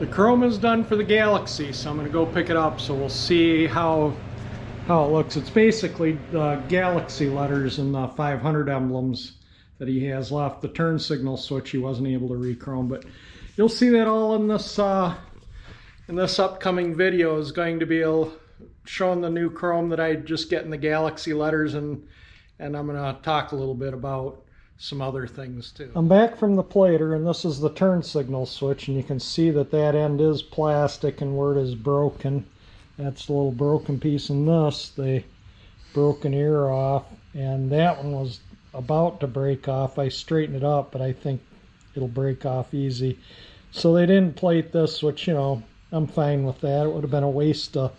The chrome is done for the Galaxie, so I'm going to go pick it up. So we'll see how it looks. It's basically the Galaxie letters and the 500 emblems that he has left. The turn signal switch he wasn't able to re-chrome, but you'll see that all in this upcoming video is going to be showing the new chrome that I just get in the Galaxie letters, and I'm going to talk a little bit about some other things too. I'm back from the plater, and this is the turn signal switch, and you can see that that end is plastic and where it is broken. That's a little broken piece in this. They broke an ear off, and that one was about to break off. I straightened it up, but I think it'll break off easy. So they didn't plate this, which, you know, I'm fine with that. It would have been a waste of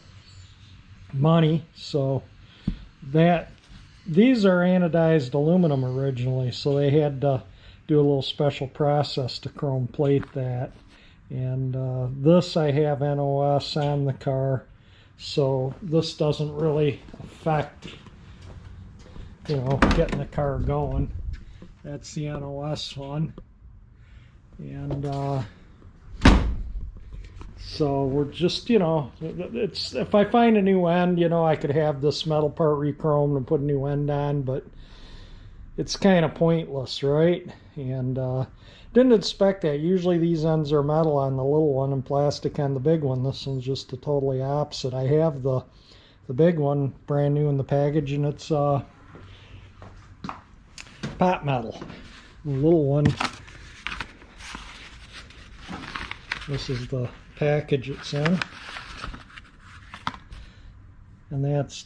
money. So these are anodized aluminum originally, so they had to do a little special process to chrome plate that. And this I have NOS on the car, so this doesn't really affect, you know, getting the car going. That's the NOS one. And so we're just, you know, it's, if I find a new end, you know, I could have this metal part re-chromed and put a new end on, but it's kind of pointless, right? And didn't expect that. Usually these ends are metal on the little one and plastic on the big one. This one's just the totally opposite. I have the big one brand new in the package, and it's pot metal. The little one, this is the package it's in, and that's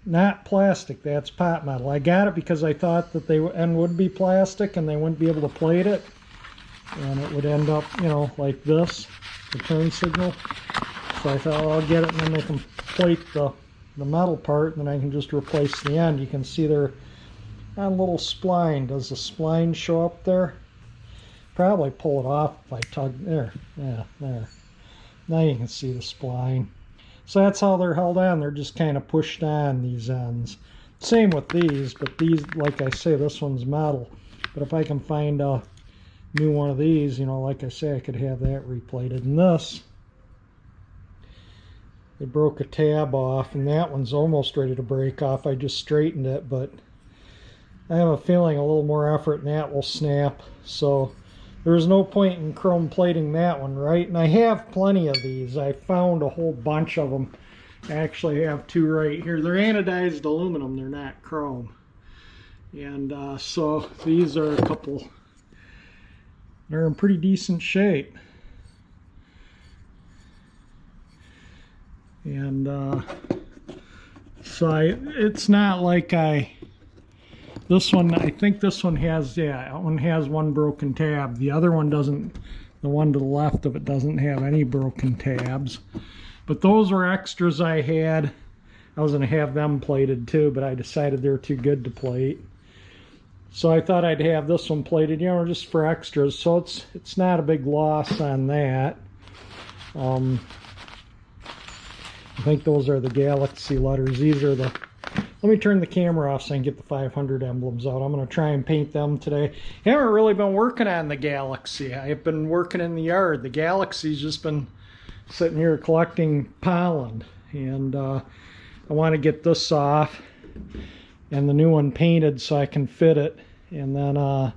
not plastic, that's pot metal. I got it because I thought that they end would be plastic and they wouldn't be able to plate it, and it would end up, you know, like this, the turn signal. So I thought, well, I'll get it, and then they can plate the metal part, and then I can just replace the end. You can see they're on a little spline. Does the spline show up there? Probably pull it off if I tug. There, yeah, there. Now you can see the spline. So that's how they're held on. They're just kind of pushed on, these ends. Same with these, but these, like I say, this one's metal. But if I can find a new one of these, you know, like I say, I could have that replated. And this, they broke a tab off, and that one's almost ready to break off. I just straightened it, but I have a feeling a little more effort and that will snap. So there's no point in chrome plating that one, right? And I have plenty of these. I found a whole bunch of them. I actually have two right here. They're anodized aluminum, they're not chrome. And so these are a couple, they're in pretty decent shape. And so it's not like this one, I think this one has, yeah, that one has one broken tab. The other one doesn't, the one to the left of it doesn't have any broken tabs. But those were extras I had. I was going to have them plated too, but I decided they were too good to plate. So I thought I'd have this one plated, you know, just for extras. So it's not a big loss on that. I think those are the Galaxie letters. These are the, let me turn the camera off so I can get the 500 emblems out. I'm going to try and paint them today. I haven't really been working on the Galaxie. I've been working in the yard. The Galaxie's just been sitting here collecting pollen. And I want to get this off and the new one painted so I can fit it and then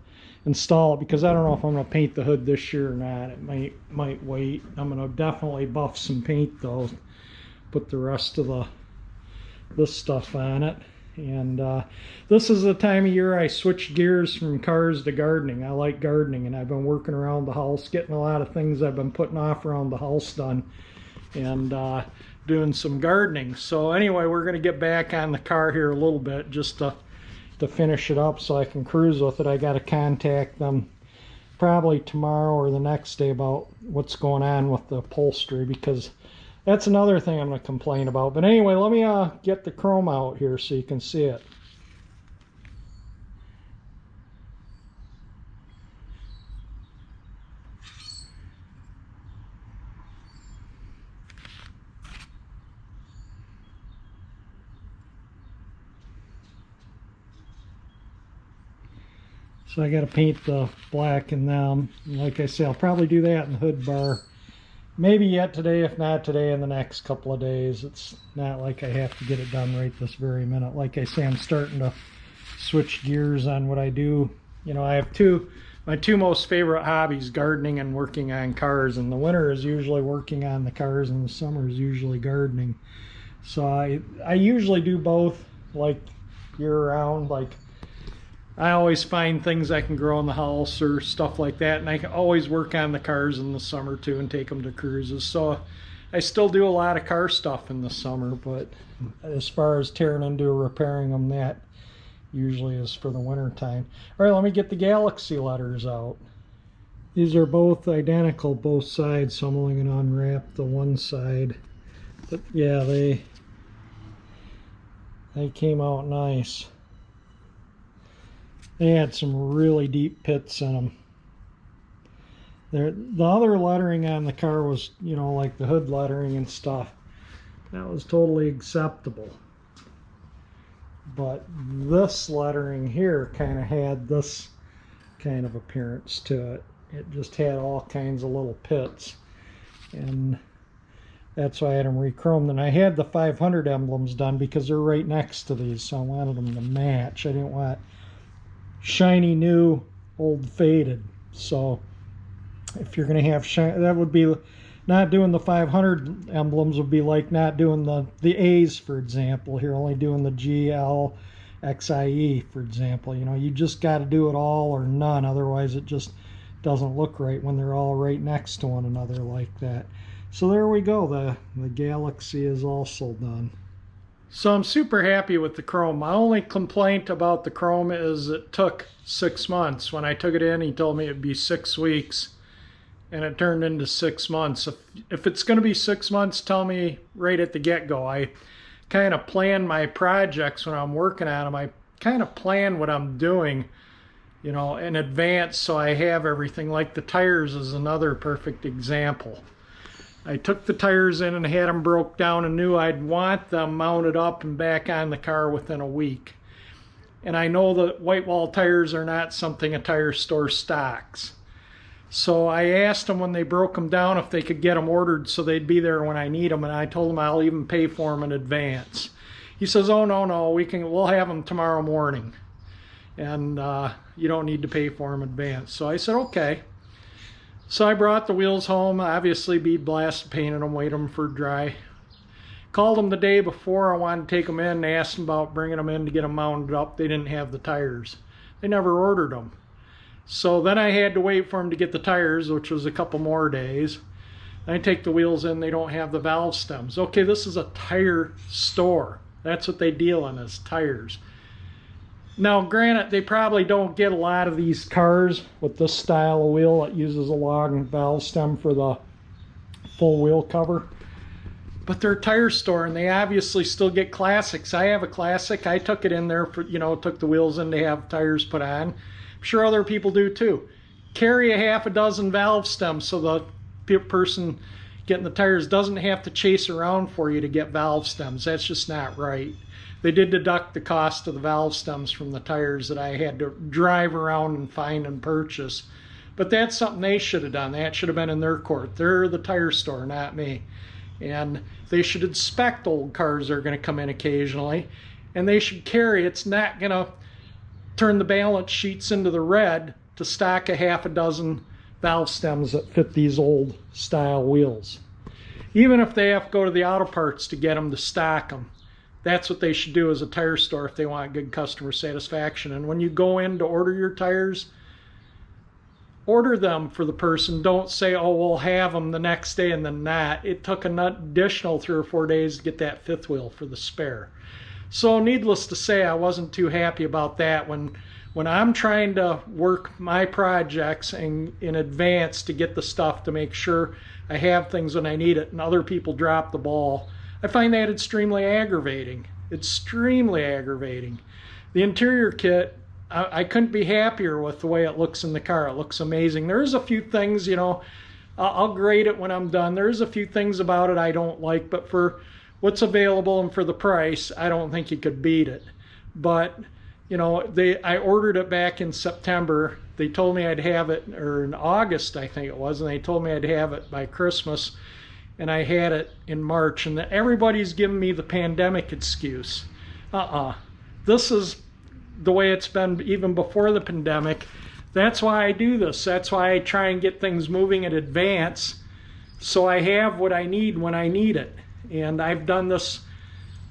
install it, because I don't know if I'm going to paint the hood this year or not. It might wait. I'm going to definitely buff some paint though. Put the rest of this stuff on it. And this is the time of year I switch gears from cars to gardening. I like gardening, and I've been working around the house, getting a lot of things I've been putting off around the house done, and doing some gardening. So anyway, we're going to get back on the car here a little bit just to finish it up so I can cruise with it. I got to contact them probably tomorrow or the next day about what's going on with the upholstery, because that's another thing I'm going to complain about. But anyway, let me get the chrome out here so you can see it. So I got to paint the black in them. Like I say, I'll probably do that in the hood bar. Maybe yet today, if not today, in the next couple of days. It's not like I have to get it done right this very minute. Like I say, I'm starting to switch gears on what I do. You know, I have my two most favorite hobbies, gardening and working on cars. And the winter is usually working on the cars, and the summer is usually gardening. So I usually do both, like year round. Like I always find things I can grow in the house or stuff like that, and I can always work on the cars in the summer too and take them to cruises. So I still do a lot of car stuff in the summer, but as far as tearing into or repairing them, that usually is for the winter time. All right, let me get the Galaxie letters out. These are both identical, both sides, so I'm only going to unwrap the one side. But yeah, they came out nice. They had some really deep pits in them. The other lettering on the car was, you know, like the hood lettering and stuff. That was totally acceptable. But this lettering here kind of had this kind of appearance to it. It just had all kinds of little pits. And that's why I had them re-chromed. And I had the 500 emblems done because they're right next to these, so I wanted them to match. I didn't want shiny new, old faded. So if you're going to have shiny, that would be not doing the 500 emblems would be like not doing the A's, for example. Here, only doing the G, L, X, I, E, for example. You know, you just got to do it all or none. Otherwise, it just doesn't look right when they're all right next to one another like that. So there we go. The Galaxie is also done. So I'm super happy with the chrome. My only complaint about the chrome is it took 6 months. When I took it in, he told me it'd be 6 weeks, and it turned into 6 months. If it's going to be 6 months, tell me right at the get-go. I kind of plan my projects when I'm working on them. I kind of plan what I'm doing, you know, in advance, so I have everything. Like the tires is another perfect example. I took the tires in and had them broke down and knew I'd want them mounted up and back on the car within a week. And I know that white wall tires are not something a tire store stocks. So I asked them when they broke them down if they could get them ordered so they'd be there when I need them, and I told them I'll even pay for them in advance. He says, "Oh, no, we'll have them tomorrow morning, and you don't need to pay for them in advance." So I said, okay. So I brought the wheels home, obviously bead blasted, painted them, waited them for dry. Called them the day before I wanted to take them in and asked them about bringing them in to get them mounted up. They didn't have the tires. They never ordered them. So then I had to wait for them to get the tires, which was a couple more days. I take the wheels in, they don't have the valve stems. Okay, this is a tire store. That's what they deal in, is tires. Now, granted, they probably don't get a lot of these cars with this style of wheel that uses a long valve stem for the full wheel cover. But they're a tire store, and they obviously still get classics. I have a classic. I took it in there for, you know, took the wheels in to have tires put on. I'm sure other people do too. Carry a half a dozen valve stems so the person getting the tires doesn't have to chase around for you to get valve stems. That's just not right. They did deduct the cost of the valve stems from the tires that I had to drive around and find and purchase. But that's something they should have done. That should have been in their court. They're the tire store, not me. And they should inspect old cars that are going to come in occasionally. And they should carry, it's not going to turn the balance sheets into the red to stock a half a dozen valve stems that fit these old style wheels. Even if they have to go to the auto parts to get them to stock them. That's what they should do as a tire store if they want good customer satisfaction. And when you go in to order your tires, order them for the person. Don't say, oh, we'll have them the next day and then not. It took an additional 3 or 4 days to get that fifth wheel for the spare. So needless to say, I wasn't too happy about that. When I'm trying to work my projects in advance to get the stuff to make sure I have things when I need it and other people drop the ball, I find that extremely aggravating. Extremely aggravating. The interior kit, I couldn't be happier with the way it looks in the car. It looks amazing. There's a few things, you know, I'll grade it when I'm done. There's a few things about it I don't like, but for what's available and for the price, I don't think you could beat it. But, you know, I ordered it back in September. They told me I'd have it, or in August I think it was, and they told me I'd have it by Christmas, and I had it in March. And everybody's giving me the pandemic excuse. This is the way it's been even before the pandemic. That's why I do this. That's why I try and get things moving in advance, so I have what I need when I need it. And I've done this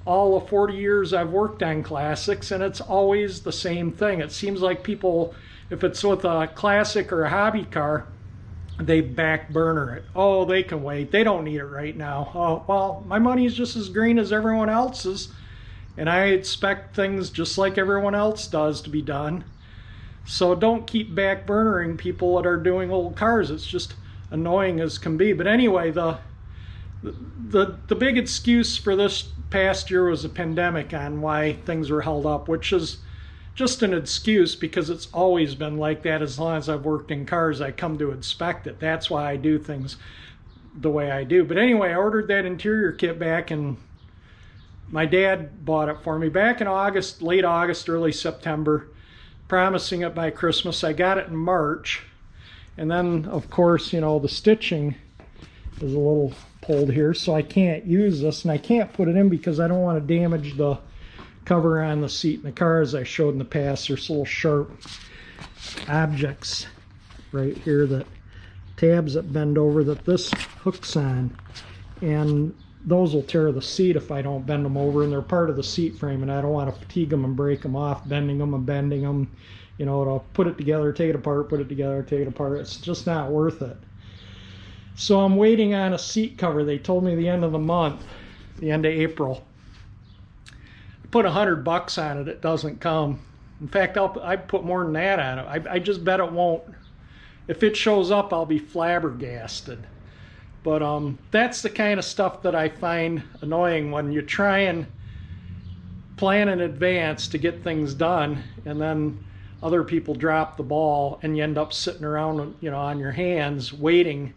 all the 40 years I've worked on classics, and it's always the same thing. It seems like people, if it's with a classic or a hobby car, they back burner it. Oh, they can wait. They don't need it right now. Oh, well, my money's just as green as everyone else's, and I expect things just like everyone else does to be done. So don't keep back burnering people that are doing old cars. It's just annoying as can be. But anyway, the big excuse for this past year was the pandemic on why things were held up, which is just an excuse because it's always been like that. As long as I've worked in cars, I come to expect it. That's why I do things the way I do. But anyway, I ordered that interior kit back, and my dad bought it for me back in August, late August, early September, promising it by Christmas. I got it in March, and then of course, you know, the stitching is a little pulled here, so I can't use this, and I can't put it in because I don't want to damage the cover on the seat in the car. As I showed in the past, there's little sharp objects right here, that tabs that bend over that this hooks on, and those will tear the seat if I don't bend them over, and they're part of the seat frame, and I don't want to fatigue them and break them off bending them and bending them, you know, to put it together, take it apart, put it together, take it apart. It's just not worth it. So I'm waiting on a seat cover. They told me the end of the month, the end of April. I put $100 on it, it doesn't come. In fact, I'd put more than that on it. I just bet it won't. If it shows up, I'll be flabbergasted. But that's the kind of stuff that I find annoying, when you try and plan in advance to get things done, and then other people drop the ball, and you end up sitting around, you know, on your hands waiting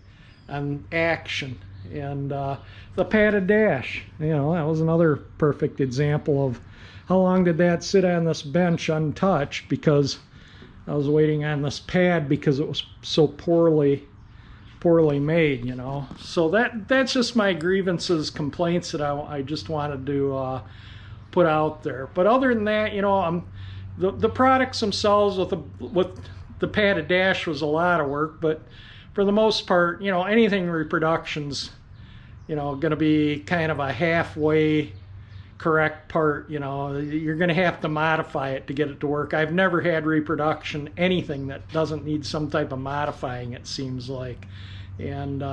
on action. And the padded dash, you know, that was another perfect example of how long did that sit on this bench untouched because I was waiting on this pad because it was so poorly made, you know. So that's just my grievances, complaints that I just wanted to put out there. But other than that, you know, the products themselves with the padded dash was a lot of work, but for the most part, you know, anything Reproduction's, you know, going to be kind of a halfway correct part. You know, you're going to have to modify it to get it to work. I've never had Reproduction anything that doesn't need some type of modifying, it seems like. And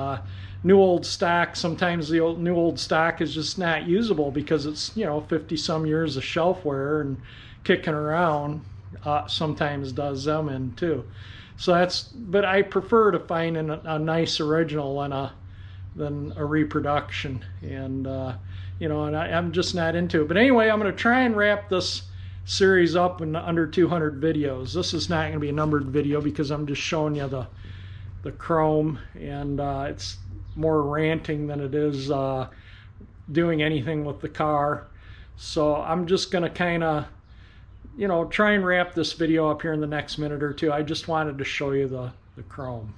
new old stock, sometimes the new old stock is just not usable because it's, you know, 50 some years of shelf wear and kicking around. Sometimes does them in too. So but I prefer to find a nice original than a Reproduction. And you know, and I'm just not into it. But anyway, I'm going to try and wrap this series up in under 200 videos. This is not going to be a numbered video because I'm just showing you the chrome, and it's more ranting than it is doing anything with the car. So I'm just going to kind of, you know, try and wrap this video up here in the next minute or two. I just wanted to show you the chrome.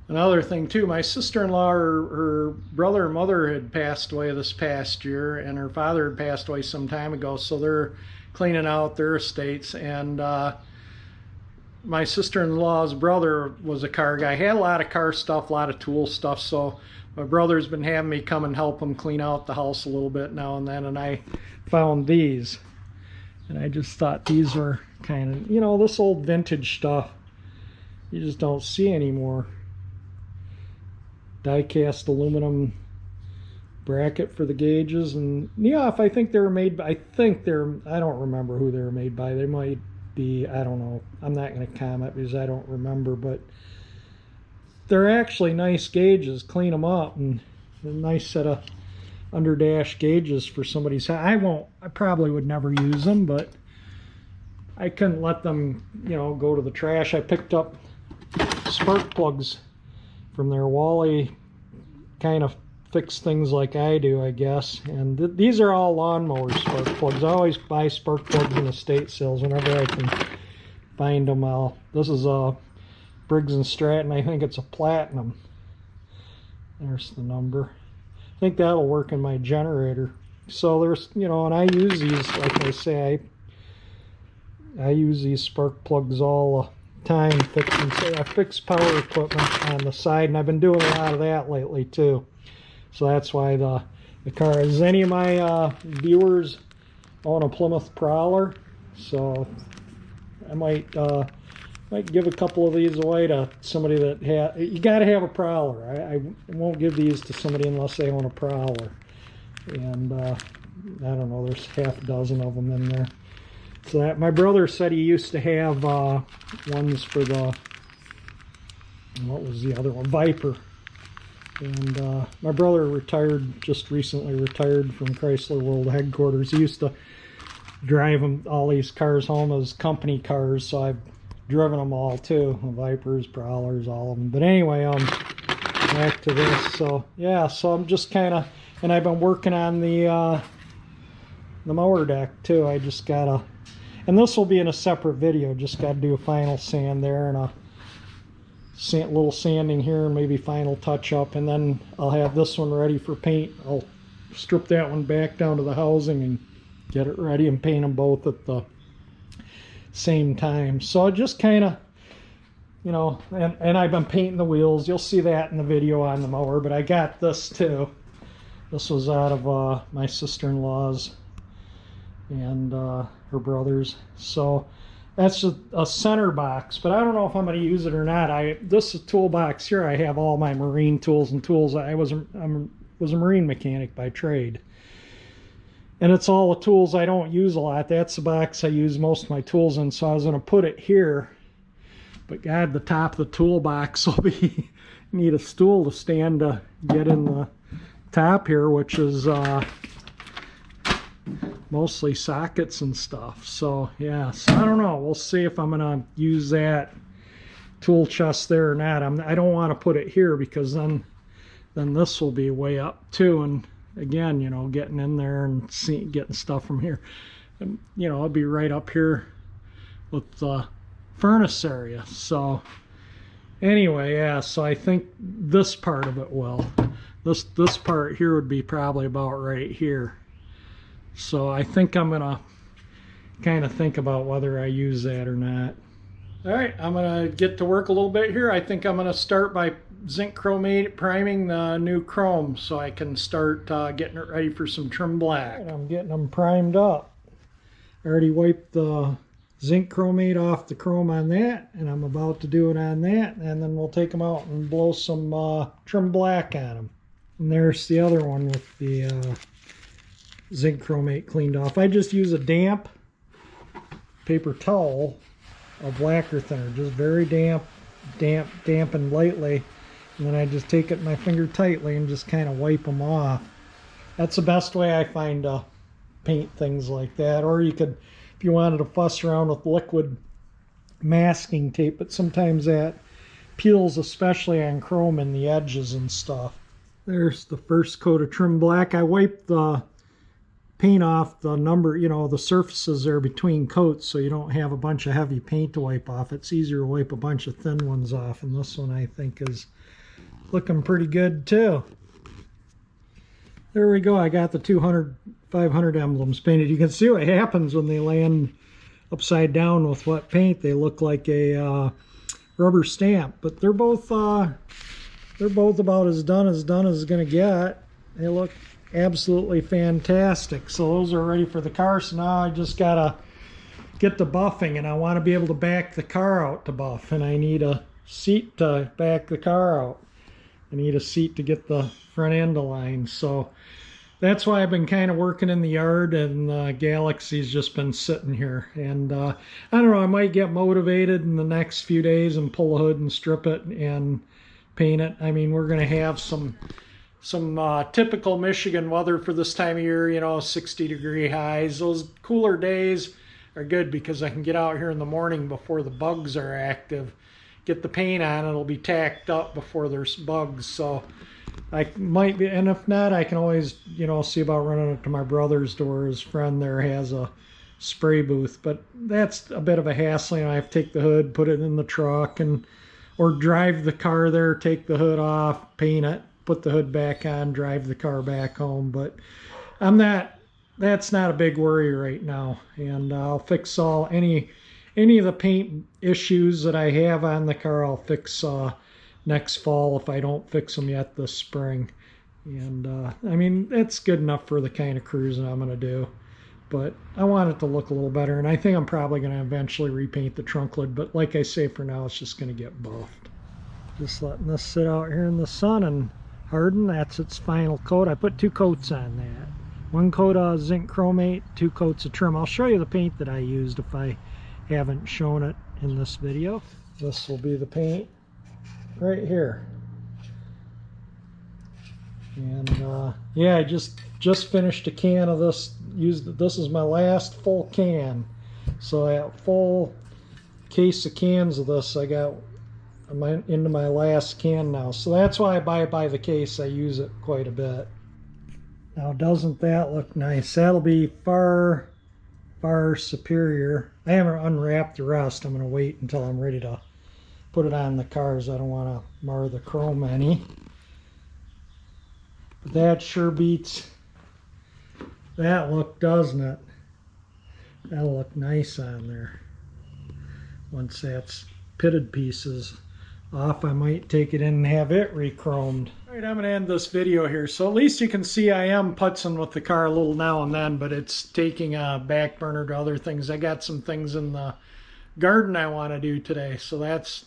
Another thing too, my sister-in-law, her brother and mother had passed away this past year, and her father had passed away some time ago, so they're cleaning out their estates. And my sister-in-law's brother was a car guy. He had a lot of car stuff, a lot of tool stuff, so my brother's been having me come and help him clean out the house a little bit now and then, and I found these. And I just thought these were kind of, you know, this old vintage stuff you just don't see anymore. Die-cast aluminum bracket for the gauges, and yeah, if I think they were made by, I don't remember who they were made by. They might be, I don't know. I'm not going to comment because I don't remember, but they're actually nice gauges. Clean them up, and a nice set of under dash gauges for somebody's. I probably would never use them, but I couldn't let them, you know, go to the trash. I picked up spark plugs from their Wally kind of fix things like I do, I guess. And these are all lawnmower spark plugs. I always buy spark plugs in estate sales whenever I can find them. This is a Briggs & Stratton. I think it's a platinum. There's the number. I think that'll work in my generator. So there's, you know, and I use these, like I say, I use these spark plugs all the time fixing. So I fix power equipment on the side, and I've been doing a lot of that lately too. So that's why the car. Does any of my viewers own a Plymouth Prowler? So I might give a couple of these away to somebody that you got to have a Prowler. I won't give these to somebody unless they own a Prowler. And I don't know, there's half a dozen of them in there. So that, my brother said he used to have ones for the, what was the other one? Viper. And my brother just recently retired from Chrysler World Headquarters. He used to drive all these cars home as company cars, so I've driven them all too. Vipers, Prowlers, all of them. But anyway, back to this. So yeah, so I'm just kind of, and I've been working on the mower deck too. I just gotta, and this will be in a separate video, just gotta do a final sand there and a little sanding here and maybe final touch up, and then I'll have this one ready for paint. I'll strip that one back down to the housing and get it ready and paint them both at the same time. So I just kind of, you know, and I've been painting the wheels. You'll see that in the video on the mower, but I got this too. This was out of my sister-in-law's and her brother's. So that's a center box, but I don't know if I'm going to use it or not. This toolbox here, I have all my marine tools and tools. I was a marine mechanic by trade. And it's all the tools I don't use a lot. That's the box I use most of my tools in, so I was going to put it here. But God, the top of the toolbox will be, need a stool to stand to get in the top here, which is mostly sockets and stuff. So yeah, so I don't know. We'll see if I'm going to use that tool chest there or not. I don't want to put it here because then this will be way up too. And again, you know, getting in there and getting stuff from here, and you know, I'll be right up here with the furnace area. So anyway, yeah, so I think this part of it will, this part here would be probably about right here. So I think I'm gonna kind of think about whether I use that or not. All right, I'm gonna get to work a little bit here. I think I'm gonna start by zinc chromate priming the new chrome so I can start getting it ready for some trim black. And I'm getting them primed up. I already wiped the zinc chromate off the chrome on that, and I'm about to do it on that, and then we'll take them out and blow some trim black on them. And there's the other one with the zinc chromate cleaned off. I just use a damp paper towel of lacquer thinner, just very damp and lightly, and then I just take it in my finger tightly and just kind of wipe them off. That's the best way I find to paint things like that. Or you could, if you wanted to fuss around with liquid masking tape, but sometimes that peels, especially on chrome in the edges and stuff. There's the first coat of trim black. I wiped the paint off the number, you know, the surfaces there between coats, so you don't have a bunch of heavy paint to wipe off. It's easier to wipe a bunch of thin ones off, and this one I think is looking pretty good too. There we go. I got the 500 emblems painted. You can see what happens when they land upside down with wet paint. They look like a rubber stamp, but they're both about as done as it's gonna get. They look absolutely fantastic. So those are ready for the car. So now I just gotta get the buffing, and I want to be able to back the car out to buff, and I need a seat to back the car out. I need a seat to get the front end aligned. So that's why I've been kind of working in the yard, and Galaxie's just been sitting here. And I don't know, I might get motivated in the next few days and pull the hood and strip it and paint it. I mean, we're going to have some typical Michigan weather for this time of year, you know, 60-degree highs. Those cooler days are good because I can get out here in the morning before the bugs are active, get the paint on, it'll be tacked up before there's bugs. So I might be, and if not, I can always, you know, see about running up to my brother's door. His friend there has a spray booth, but that's a bit of a hassle. You know, I have to take the hood, put it in the truck, and or drive the car there, take the hood off, paint it, put the hood back on, drive the car back home. But I'm not, that's not a big worry right now, and I'll fix any of the paint issues that I have on the car. I'll fix next fall if I don't fix them yet this spring. And I mean, it's good enough for the kind of cruising I'm going to do, but I want it to look a little better, and I think I'm probably going to eventually repaint the trunk lid, but like I say, for now it's just going to get buffed. Just letting this sit out here in the sun and harden. That's its final coat. I put 2 coats on that. 1 coat of zinc chromate, 2 coats of trim. I'll show you the paint that I used if I haven't shown it in this video. This will be the paint right here. And yeah, I just finished a can of this. This is my last full can, so I have a full case of cans of this. I got into my last can now, so that's why I buy it by the case. I use it quite a bit. Now, doesn't that look nice? That'll be far superior. I haven't unwrapped the rest. I'm going to wait until I'm ready to put it on the cars. I don't want to mar the chrome any. But that sure beats that look, doesn't it? That'll look nice on there. Once that's pitted pieces off, I might take it in and have it re-chromed. Alright, I'm going to end this video here. So at least you can see I am putzing with the car a little now and then, but it's taking a back burner to other things. I got some things in the garden I want to do today, so that's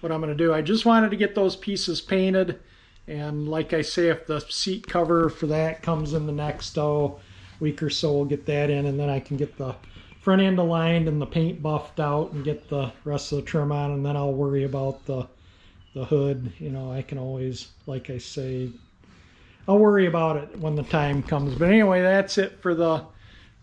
what I'm going to do. I just wanted to get those pieces painted, and like I say, if the seat cover for that comes in the next week or so, we'll get that in, and then I can get the front end aligned and the paint buffed out and get the rest of the trim on, and then I'll worry about the hood. You know, I can always, like I say, I'll worry about it when the time comes. But anyway, that's it for the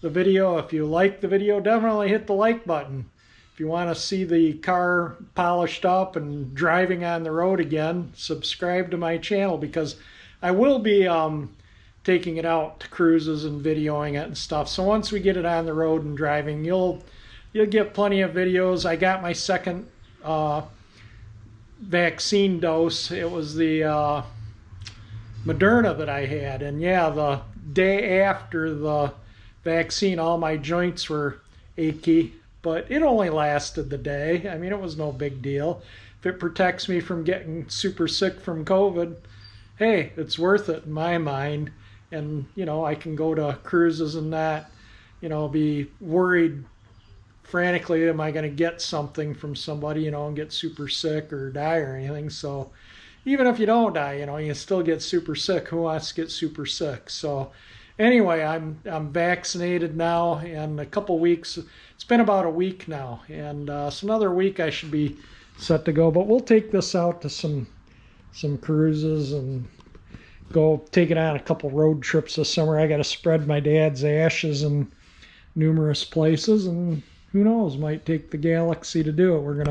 video. If you like the video, definitely hit the like button. If you want to see the car polished up and driving on the road again, subscribe to my channel, because I will be taking it out to cruises and videoing it and stuff. So once we get it on the road and driving, you'll get plenty of videos. I got my second vaccine dose. It was the Moderna that I had, and yeah, the day after the vaccine, all my joints were achy, but it only lasted the day. I mean, it was no big deal. If it protects me from getting super sick from COVID, hey, it's worth it in my mind. And, you know, I can go to cruises and not, you know, be worried frantically, am I going to get something from somebody, you know, and get super sick or die or anything. So even if you don't die, you know, you still get super sick. Who wants to get super sick? So anyway, I'm vaccinated now, and a couple weeks, it's been about a week now, and so another week I should be set to go. But we'll take this out to some cruises and go take it on a couple road trips this summer. I got to spread my dad's ashes in numerous places, and who knows, might take the Galaxie to do it. We're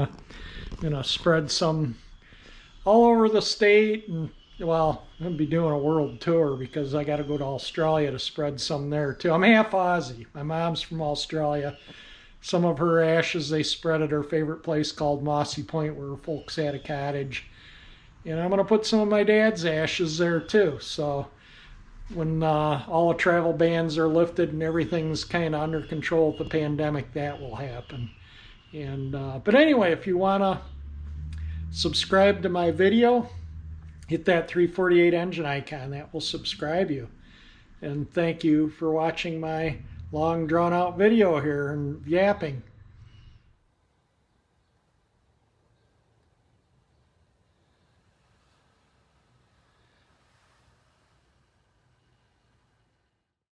gonna spread some all over the state, and well, I'm gonna be doing a world tour because I got to go to Australia to spread some there too. I'm half Aussie. My mom's from Australia. Some of her ashes they spread at her favorite place called Mossy Point, where her folks had a cottage. And I'm going to put some of my dad's ashes there too. So when all the travel bans are lifted and everything's kind of under control with the pandemic, that will happen. And but anyway, if you want to subscribe to my video, hit that 348 engine icon. That will subscribe you. And thank you for watching my long drawn out video here and yapping.